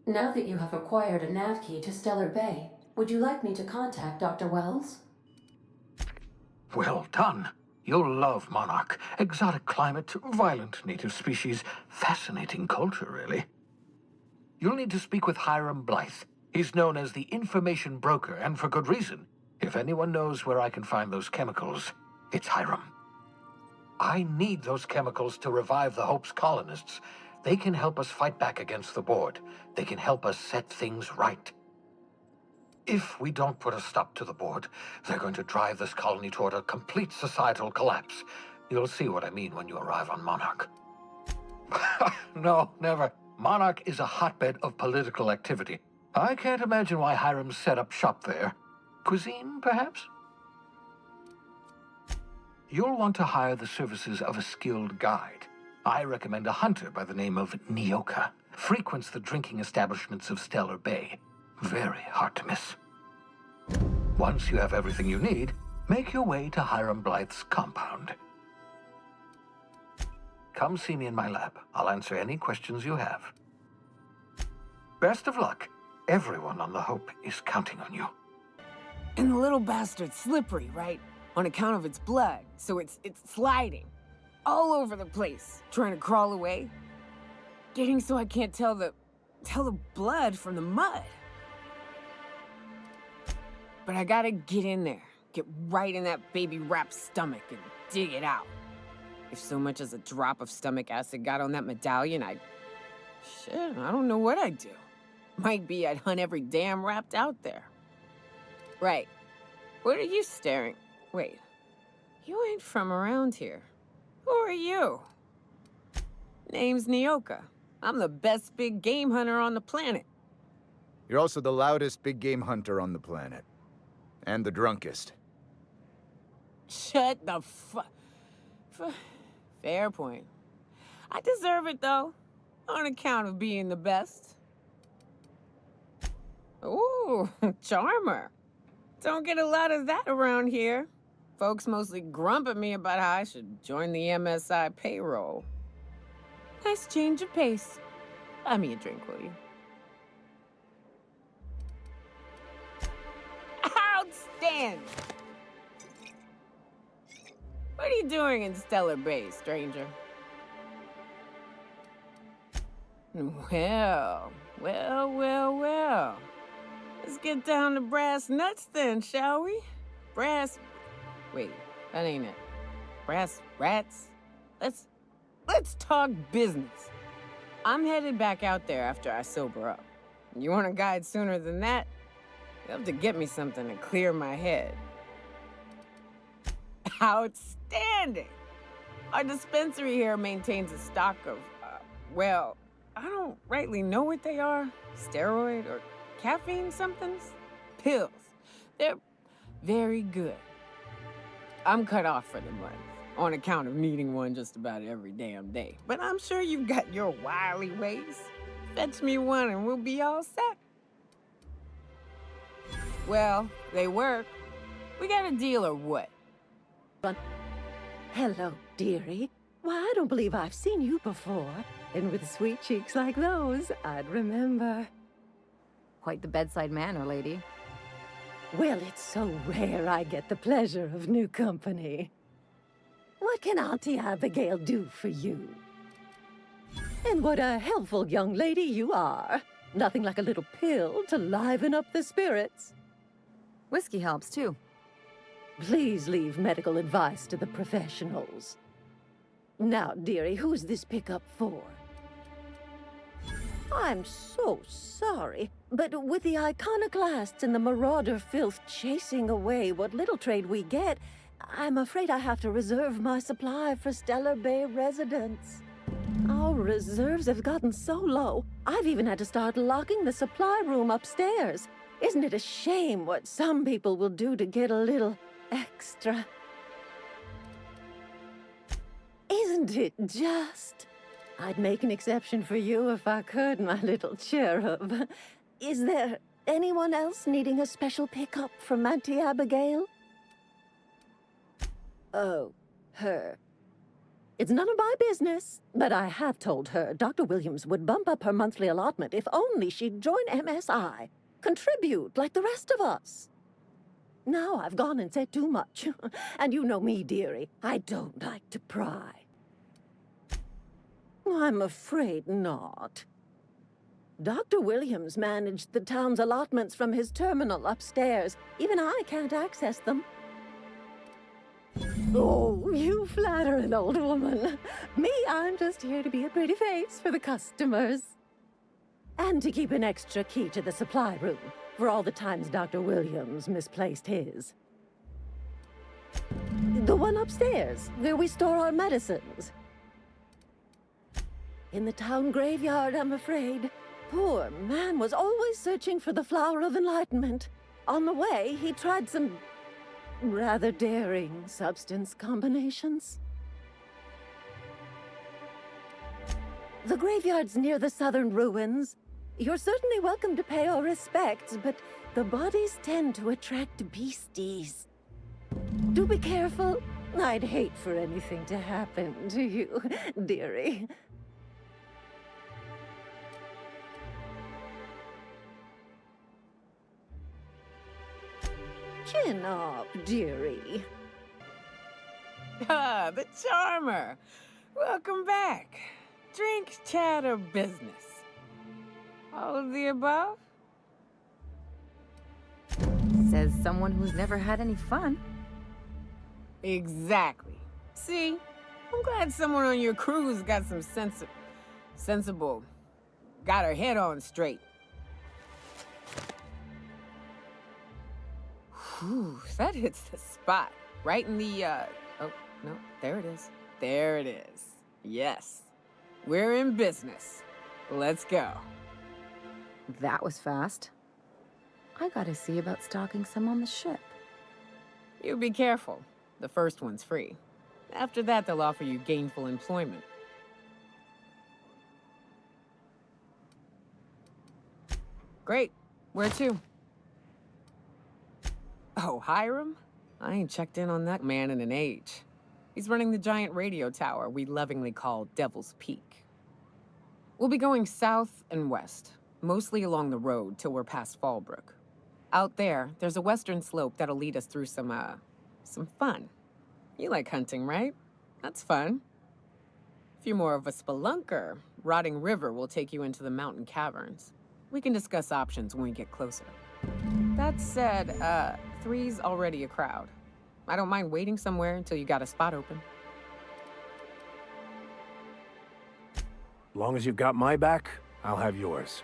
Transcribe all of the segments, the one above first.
Now that you have acquired a nav key to Stellar Bay, would you like me to contact Dr. Wells? Well done. You'll love Monarch. Exotic climate, violent native species, fascinating culture, really. You'll need to speak with Hiram Blythe. He's known as the information broker, and for good reason. If anyone knows where I can find those chemicals, it's Hiram. I need those chemicals to revive the Hope's colonists. They can help us fight back against the Board. They can help us set things right. If we don't put a stop to the Board, they're going to drive this colony toward a complete societal collapse. You'll see what I mean when you arrive on Monarch. No, never. Monarch is a hotbed of political activity. I can't imagine why Hiram set up shop there. Cuisine, perhaps? You'll want to hire the services of a skilled guide. I recommend a hunter by the name of Nyoka. Frequents the drinking establishments of Stellar Bay. Very hard to miss. Once you have everything you need, make your way to Hiram Blythe's compound. Come see me in my lab. I'll answer any questions you have. Best of luck. Everyone on the Hope is counting on you. And the little bastard's slippery, right? On account of its blood, so it's sliding. All over the place, trying to crawl away. Getting so I can't tell the blood from the mud. But I gotta get in there, get right in that baby rap's stomach and dig it out. If so much as a drop of stomach acid got on that medallion, shit, I don't know what I'd do. Might be I'd hunt every damn wrapped out there. Right. What are you staring? Wait. You ain't from around here. Who are you? Name's Nyoka. I'm the best big game hunter on the planet. You're also the loudest big game hunter on the planet. And the drunkest. Shut the Fair point. I deserve it, though. On account of being the best. Ooh, charmer. Don't get a lot of that around here. Folks mostly grump at me about how I should join the MSI payroll. Nice change of pace. Buy me a drink, will you? Outstanding! What are you doing in Stellar Bay, stranger? Well. Let's get down to brass nuts then, shall we? Wait, that ain't it. Brass rats? Let's talk business. I'm headed back out there after I sober up. You want a guide sooner than that? You'll have to get me something to clear my head. Outstanding! Our dispensary here maintains a stock of, well, I don't rightly know what they are. Steroid or caffeine somethings? Pills. They're very good. I'm cut off for the month, on account of needing one just about every damn day. But I'm sure you've got your wily ways. Fetch me one and we'll be all set. Well, they work. We got a deal or what? Hello, dearie. Why, I don't believe I've seen you before. And with sweet cheeks like those, I'd remember. Quite the bedside manner, lady. Well, it's so rare I get the pleasure of new company. What can Auntie Abigail do for you? And what a helpful young lady you are. Nothing like a little pill to liven up the spirits. Whiskey helps, too. Please leave medical advice to the professionals. Now, dearie, who's this pickup for? I'm so sorry, but with the iconoclasts and the marauder filth chasing away what little trade we get, I'm afraid I have to reserve my supply for Stellar Bay residents. Our reserves have gotten so low, I've even had to start locking the supply room upstairs. Isn't it a shame what some people will do to get a little extra? Isn't it just? I'd make an exception for you if I could, my little cherub. Is there anyone else needing a special pickup from Auntie Abigail? Oh, her. It's none of my business, but I have told her Dr. Williams would bump up her monthly allotment if only she'd join MSI. Contribute like the rest of us. Now I've gone and said too much. And you know me, dearie. I don't like to pry. I'm afraid not. Dr. Williams managed the town's allotments from his terminal upstairs. Even I can't access them. Oh, you flatter an old woman. Me, I'm just here to be a pretty face for the customers. And to keep an extra key to the supply room, for all the times Dr. Williams misplaced his. The one upstairs, where we store our medicines. In the town graveyard, I'm afraid. Poor man was always searching for the flower of enlightenment. On the way, he tried some rather daring substance combinations. The graveyard's near the southern ruins. You're certainly welcome to pay our respects, but the bodies tend to attract beasties. Do be careful. I'd hate for anything to happen to you, dearie. Chin up, dearie. Ah, the charmer. Welcome back. Drink, chat, or business? All of the above? Says someone who's never had any fun. Exactly. See? I'm glad someone on your crew's got some sensible. Got her head on straight. Whew, that hits the spot. Right in the, oh, no, there it is. There it is. Yes. We're in business. Let's go. That was fast. I gotta see about stocking some on the ship. You be careful. The first one's free. After that, they'll offer you gainful employment. Great. Where to? Oh, Hiram? I ain't checked in on that man in an age. He's running the giant radio tower we lovingly call Devil's Peak. We'll be going south and west, mostly along the road till we're past Fallbrook. Out there, there's a western slope that'll lead us through some fun. You like hunting, right? That's fun. If you're more of a spelunker, Rotting River will take you into the mountain caverns. We can discuss options when we get closer. That said, 3's already a crowd. I don't mind waiting somewhere until you got a spot open. Long as you've got my back, I'll have yours.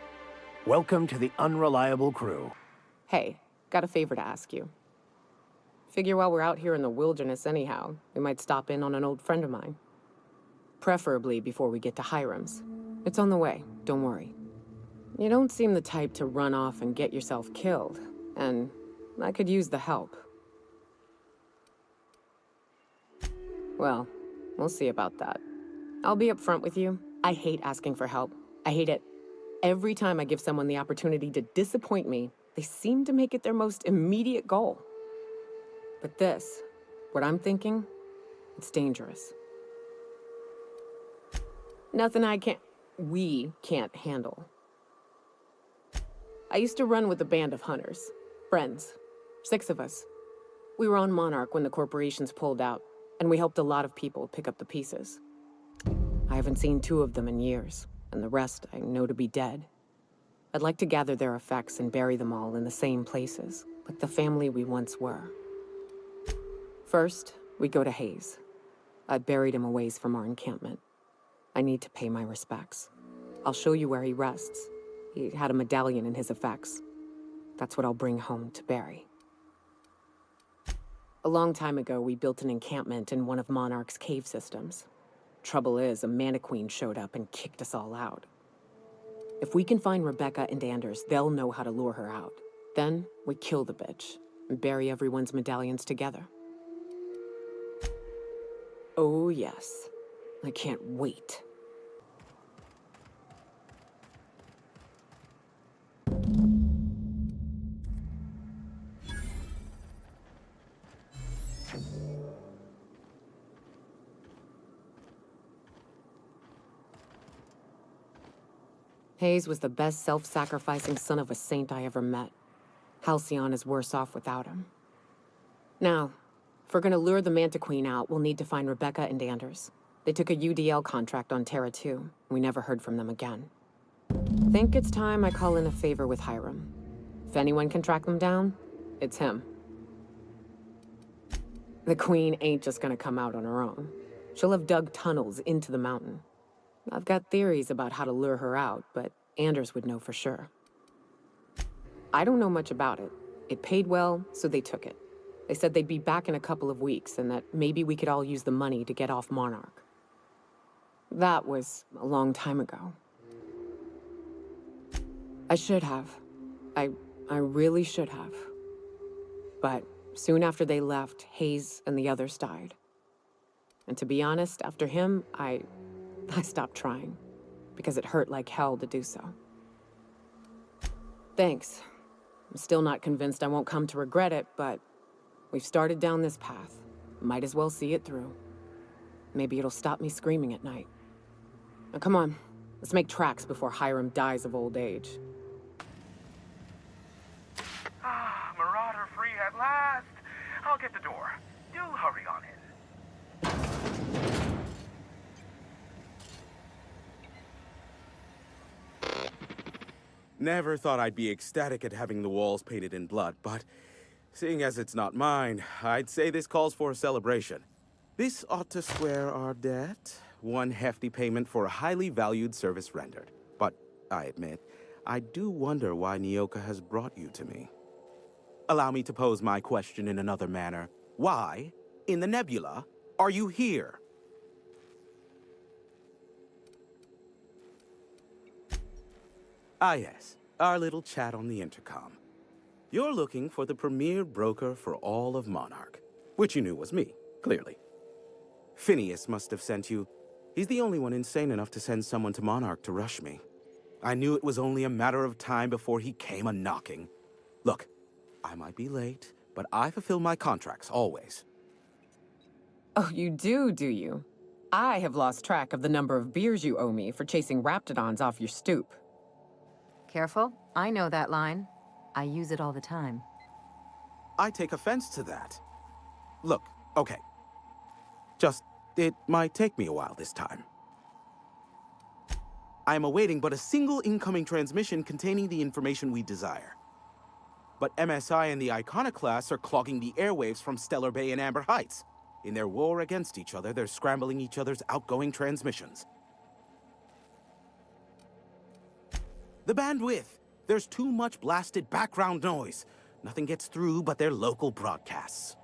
Welcome to the Unreliable Crew. Hey, got a favor to ask you. Figure while we're out here in the wilderness anyhow, we might stop in on an old friend of mine. Preferably before we get to Hiram's. It's on the way, don't worry. You don't seem the type to run off and get yourself killed, and I could use the help. Well, we'll see about that. I'll be upfront with you. I hate asking for help. I hate it. Every time I give someone the opportunity to disappoint me, they seem to make it their most immediate goal. But this, what I'm thinking, it's dangerous. Nothing we can't handle. I used to run with a band of hunters. Friends. 6 of us. We were on Monarch when the corporations pulled out, and we helped a lot of people pick up the pieces. I haven't seen 2 of them in years, and the rest I know to be dead. I'd like to gather their effects and bury them all in the same places, like the family we once were. First, we go to Hayes. I buried him a ways from our encampment. I need to pay my respects. I'll show you where he rests. He had a medallion in his effects. That's what I'll bring home to Barry. A long time ago, we built an encampment in one of Monarch's cave systems. Trouble is, a Mantiqueen showed up and kicked us all out. If we can find Rebecca and Anders, they'll know how to lure her out. Then, we kill the bitch and bury everyone's medallions together. Oh yes, I can't wait. Hayes was the best self-sacrificing son of a saint I ever met. Halcyon is worse off without him. Now, if we're gonna lure the Manta Queen out, we'll need to find Rebecca and Anders. They took a UDL contract on Terra 2. We never heard from them again. Think it's time I call in a favor with Hiram. If anyone can track them down, it's him. The Queen ain't just gonna come out on her own. She'll have dug tunnels into the mountain. I've got theories about how to lure her out, but Anders would know for sure. I don't know much about it. It paid well, so they took it. They said they'd be back in a couple of weeks, and that maybe we could all use the money to get off Monarch. That was a long time ago. I should have. I really should have. But soon after they left, Hayes and the others died. And to be honest, after him, I stopped trying, because it hurt like hell to do so. Thanks. I'm still not convinced I won't come to regret it, but we've started down this path. Might as well see it through. Maybe it'll stop me screaming at night. Now come on, let's make tracks before Hiram dies of old age. Marauder free at last. I'll get the door. Do hurry on in. Never thought I'd be ecstatic at having the walls painted in blood, but seeing as it's not mine, I'd say this calls for a celebration. This ought to square our debt. One hefty payment for a highly valued service rendered. But I admit, I do wonder why Nyoka has brought you to me. Allow me to pose my question in another manner. Why, in the nebula, are you here? Ah yes, our little chat on the intercom. You're looking for the premier broker for all of Monarch, which you knew was me, clearly. Phineas must have sent you. He's the only one insane enough to send someone to Monarch to rush me. I knew it was only a matter of time before he came a-knocking. Look, I might be late, but I fulfill my contracts, always. Oh, you do you? I have lost track of the number of beers you owe me for chasing Raptidons off your stoop. Careful, I know that line. I use it all the time. I take offense to that. Look, okay. It might take me a while this time. I am awaiting but a single incoming transmission containing the information we desire. But MSI and the Iconoclasts are clogging the airwaves from Stellar Bay and Amber Heights. In their war against each other, they're scrambling each other's outgoing transmissions. The bandwidth! There's too much blasted background noise. Nothing gets through but their local broadcasts.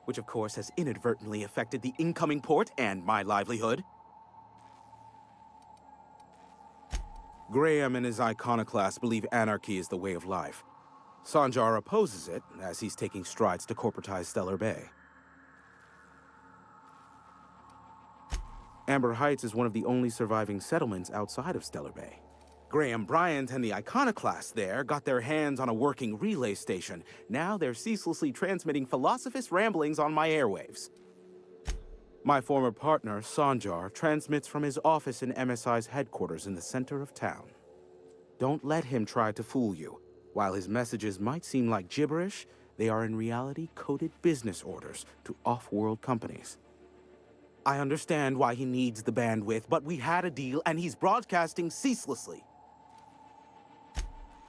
Which of course has inadvertently affected the incoming port and my livelihood. Graham and his Iconoclasts believe anarchy is the way of life. Sanjar opposes it, as he's taking strides to corporatize Stellar Bay. Amber Heights is one of the only surviving settlements outside of Stellar Bay. Graham Bryant and the Iconoclasts there got their hands on a working relay station. Now they're ceaselessly transmitting Philosophist ramblings on my airwaves. My former partner, Sanjar, transmits from his office in MSI's headquarters in the center of town. Don't let him try to fool you. While his messages might seem like gibberish, they are in reality coded business orders to off-world companies. I understand why he needs the bandwidth, but we had a deal and he's broadcasting ceaselessly.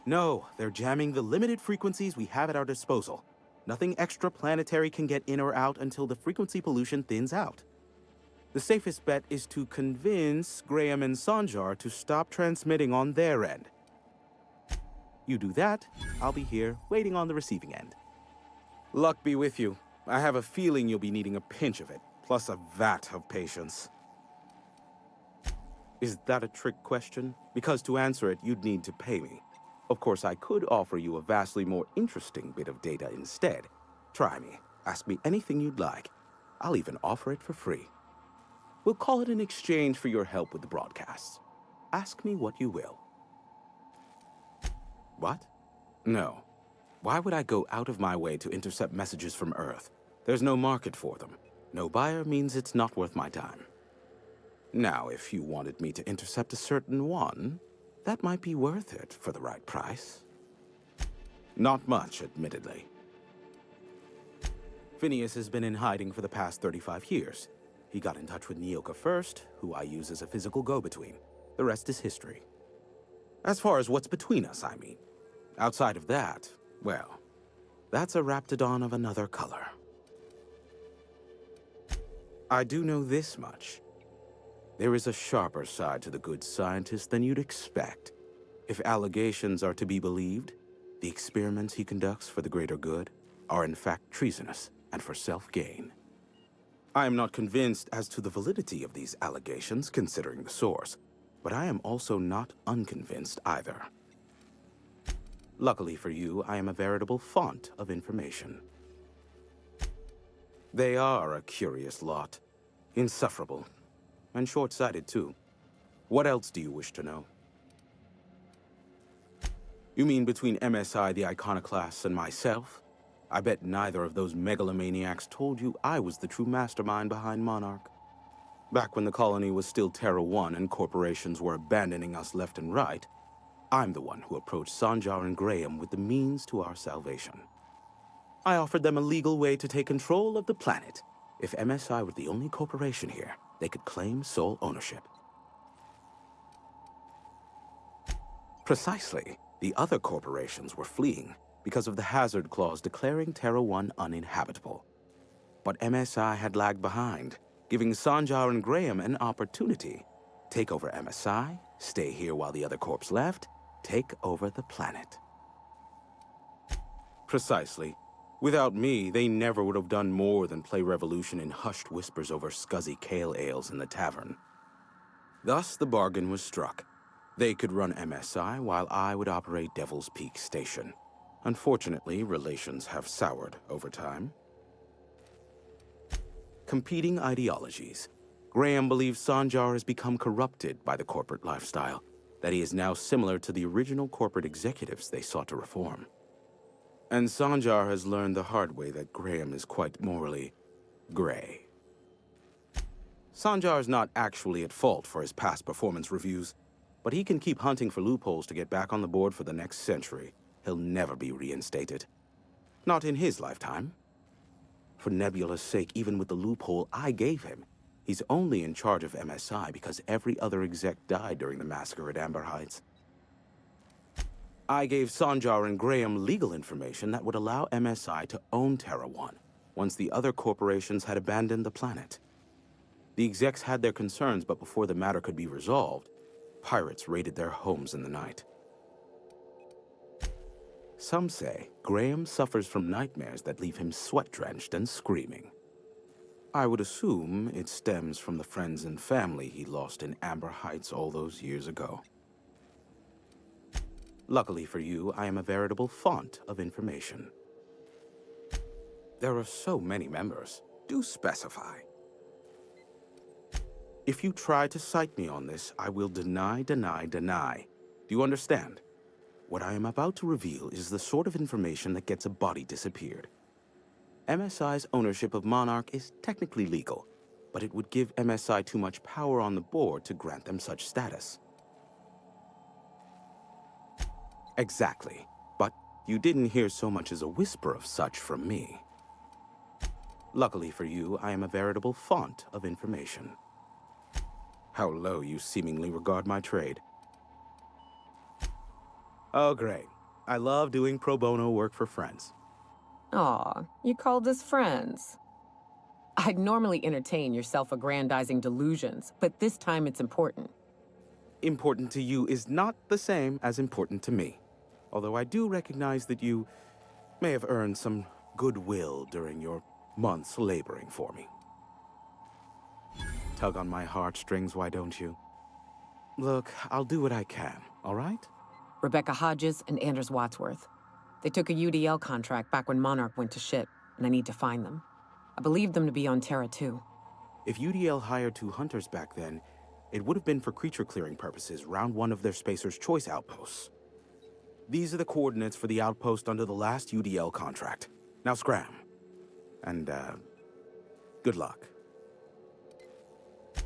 No, they're jamming the limited frequencies we have at our disposal. Nothing extraplanetary can get in or out until the frequency pollution thins out. The safest bet is to convince Graham and Sanjar to stop transmitting on their end. You do that, I'll be here, waiting on the receiving end. Luck be with you. I have a feeling you'll be needing a pinch of it, plus a vat of patience. Is that a trick question? Because to answer it, you'd need to pay me. Of course, I could offer you a vastly more interesting bit of data instead. Try me. Ask me anything you'd like. I'll even offer it for free. We'll call it an exchange for your help with the broadcasts. Ask me what you will. What? No. Why would I go out of my way to intercept messages from Earth? There's no market for them. No buyer means it's not worth my time. Now, if you wanted me to intercept a certain one, that might be worth it for the right price. Not much, admittedly. Phineas has been in hiding for the past 35 years. He got in touch with Nyoka first, who I use as a physical go-between. The rest is history. As far as what's between us, I mean. Outside of that, well, that's a Raptidon of another color. I do know this much. There is a sharper side to the good scientist than you'd expect. If allegations are to be believed, the experiments he conducts for the greater good are in fact treasonous and for self-gain. I am not convinced as to the validity of these allegations, considering the source, but I am also not unconvinced either. Luckily for you, I am a veritable font of information. They are a curious lot. Insufferable. And short-sighted, too. What else do you wish to know? You mean between MSI, the Iconoclasts, and myself? I bet neither of those megalomaniacs told you I was the true mastermind behind Monarch. Back when the colony was still Terra 1 and corporations were abandoning us left and right, I'm the one who approached Sanjar and Graham with the means to our salvation. I offered them a legal way to take control of the planet. If MSI were the only corporation here, they could claim sole ownership. Precisely. The other corporations were fleeing because of the hazard clause declaring Terra 1 uninhabitable. But MSI had lagged behind, giving Sanjar and Graham an opportunity. Take over MSI, stay here while the other corps left, take over the planet. Precisely. Without me, they never would have done more than play Revolution in hushed whispers over scuzzy kale ales in the tavern. Thus, the bargain was struck. They could run MSI while I would operate Devil's Peak Station. Unfortunately, relations have soured over time. Competing ideologies. Graham believes Sanjar has become corrupted by the corporate lifestyle, that he is now similar to the original corporate executives they sought to reform. And Sanjar has learned the hard way that Graham is quite morally gray. Sanjar is not actually at fault for his past performance reviews, but he can keep hunting for loopholes to get back on the board for the next century. He'll never be reinstated. Not in his lifetime. For Nebula's sake, even with the loophole I gave him, he's only in charge of MSI because every other exec died during the massacre at Amber Heights. I gave Sanjar and Graham legal information that would allow MSI to own Terra 1 once the other corporations had abandoned the planet. The execs had their concerns, but before the matter could be resolved, pirates raided their homes in the night. Some say Graham suffers from nightmares that leave him sweat-drenched and screaming. I would assume it stems from the friends and family he lost in Amber Heights all those years ago. Luckily for you, I am a veritable font of information. There are so many members. Do specify. If you try to cite me on this, I will deny. Do you understand? What I am about to reveal is the sort of information that gets a body disappeared. MSI's ownership of Monarch is technically legal, but it would give MSI too much power on the board to grant them such status. Exactly, but you didn't hear so much as a whisper of such from me. Luckily for you, I am a veritable font of information. How low you seemingly regard my trade. Oh, great. I love doing pro bono work for friends. Aw, you called us friends. I'd normally entertain your self-aggrandizing delusions, but this time it's important. Important to you is not the same as important to me. Although I do recognize that you may have earned some goodwill during your months laboring for me. Tug on my heartstrings, why don't you? Look, I'll do what I can, all right? Rebecca Hodges and Anders Wadsworth. They took a UDL contract back when Monarch went to shit, and I need to find them. I believe them to be on Terra 2. If UDL hired 2 hunters back then, it would have been for creature clearing purposes round one of their Spacer's Choice outposts. These are the coordinates for the outpost under the last UDL contract. Now scram. And, good luck.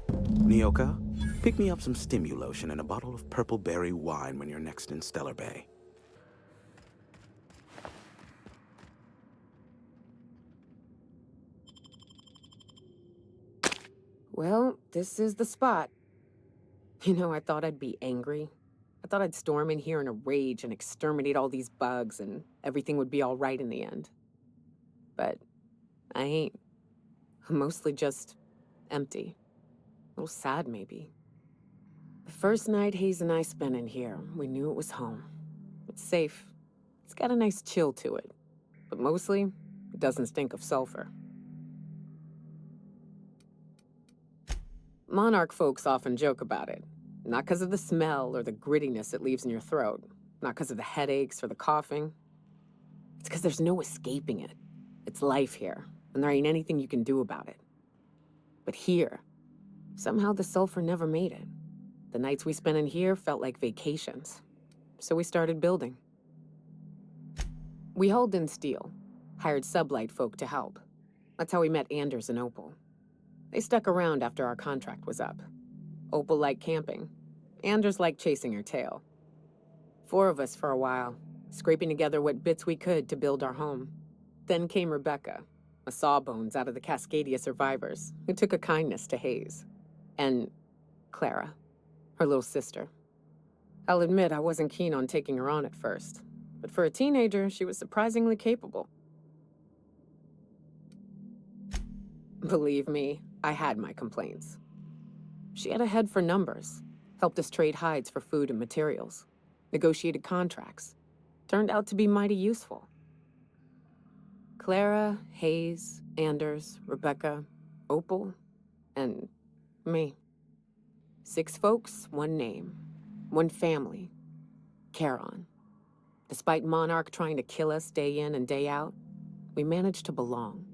Nyoka, Pick me up some Stimulotion and a bottle of purple berry wine when you're next in Stellar Bay. Well, this is the spot. You know, I thought I'd be angry. I thought I'd storm in here in a rage and exterminate all these bugs and everything would be all right in the end. But I ain't. I'm mostly just empty. A little sad, maybe. The first night Hayes and I spent in here, we knew it was home. It's safe. It's got a nice chill to it. But mostly, it doesn't stink of sulfur. Monarch folks often joke about it. Not because of the smell or the grittiness it leaves in your throat. Not because of the headaches or the coughing. It's because there's no escaping it. It's life here, and there ain't anything you can do about it. But here, somehow the sulfur never made it. The nights we spent in here felt like vacations. So we started building. We hauled in steel, hired sublight folk to help. That's how we met Anders and Opal. They stuck around after our contract was up. Opal liked camping. Anders liked chasing her tail. 4 of us for a while, scraping together what bits we could to build our home. Then came Rebecca, a sawbones out of the Cascadia survivors, who took a kindness to Hayes. And Clara, her little sister. I'll admit I wasn't keen on taking her on at first, but for a teenager, she was surprisingly capable. Believe me, I had my complaints. She had a head for numbers, helped us trade hides for food and materials, negotiated contracts. Turned out to be mighty useful. Clara, Hayes, Anders, Rebecca, Opal, and me. 6 folks, 1 name, 1 family. Charon. Despite Monarch trying to kill us day in and day out, we managed to belong.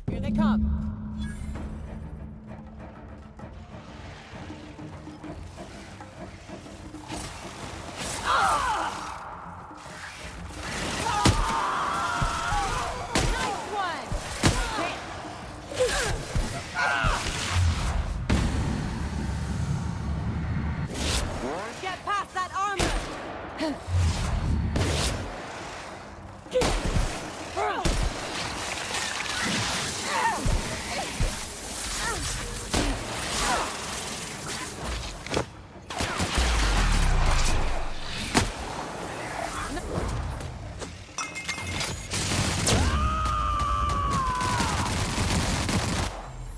Here they come. Get past that armor!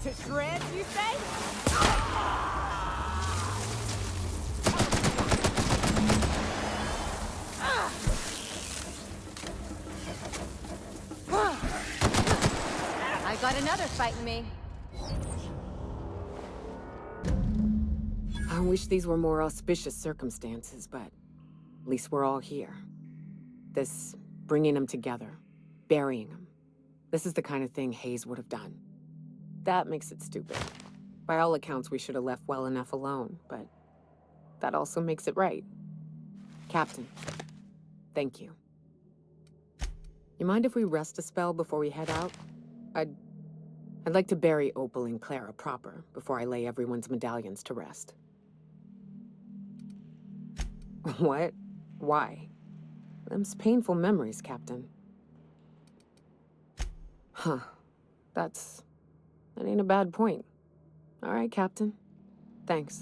To shreds, you say? I got another fight in me. I wish these were more auspicious circumstances, but at least we're all here. This bringing them together, burying them. This is the kind of thing Hayes would have done. That makes it stupid. By all accounts, we should have left well enough alone, but that also makes it right. Captain, thank you. You mind if we rest a spell before we head out? I'd like to bury Opal and Clara proper before I lay everyone's medallions to rest. What? Why? Them's painful memories, Captain. Huh. That ain't a bad point. All right, Captain. Thanks.